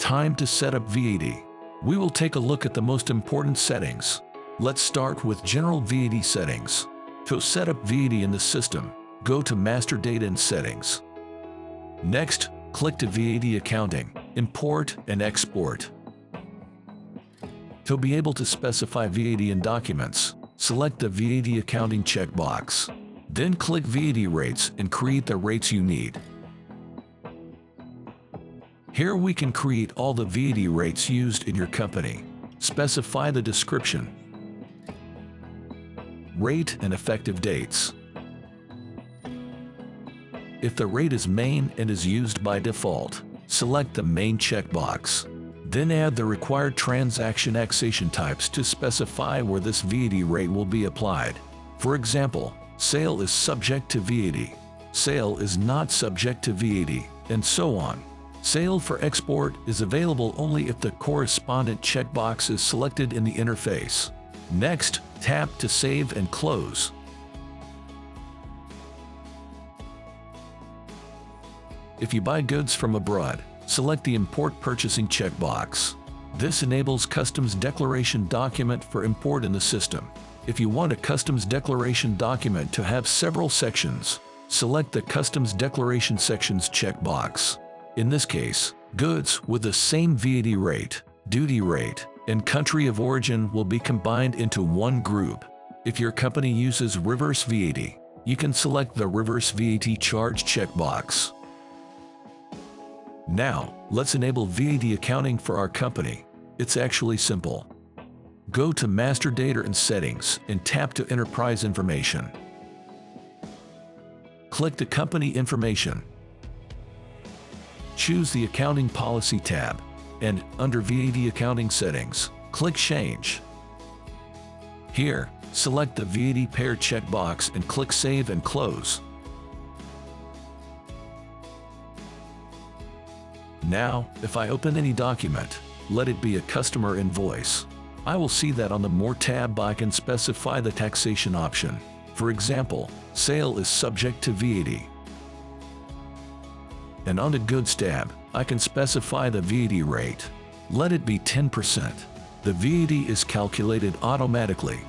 Time to set up VAT. We will take a look at the most important settings. Let's start with General VAT settings. To set up VAT in the system, go to Master Data and Settings. Next, click to VAT Accounting, Import and Export. To be able to specify VAT in documents, select the VAT Accounting checkbox. Then click VAT Rates and create the rates you need. Here we can create all the VAT rates used in your company. Specify the description, rate and effective dates. If the rate is main and is used by default, select the main checkbox. Then add the required transaction annexation types to specify where this VAT rate will be applied. For example, sale is subject to VAT, sale is not subject to VAT, and so on. Sale for export is available only if the correspondent checkbox is selected in the interface. Next, tap to save and close. If you buy goods from abroad, select the Import Purchasing checkbox. This enables customs declaration document for import in the system. If you want a customs declaration document to have several sections, select the Customs Declaration Sections checkbox. In this case, goods with the same VAT rate, duty rate, and country of origin will be combined into one group. If your company uses reverse VAT, you can select the Reverse VAT Charge checkbox. Now, let's enable VAT accounting for our company. It's actually simple. Go to Master Data and Settings and tap to Enterprise Information. Click the Company Information. Choose the Accounting Policy tab, and under VAT Accounting Settings, click Change. Here, select the VAT Pair checkbox and click Save and Close. Now, if I open any document, let it be a customer invoice. I will see that on the More tab I can specify the taxation option. For example, sale is subject to VAT. And on the Goods tab, I can specify the VAT rate. Let it be 10%. The VAT is calculated automatically.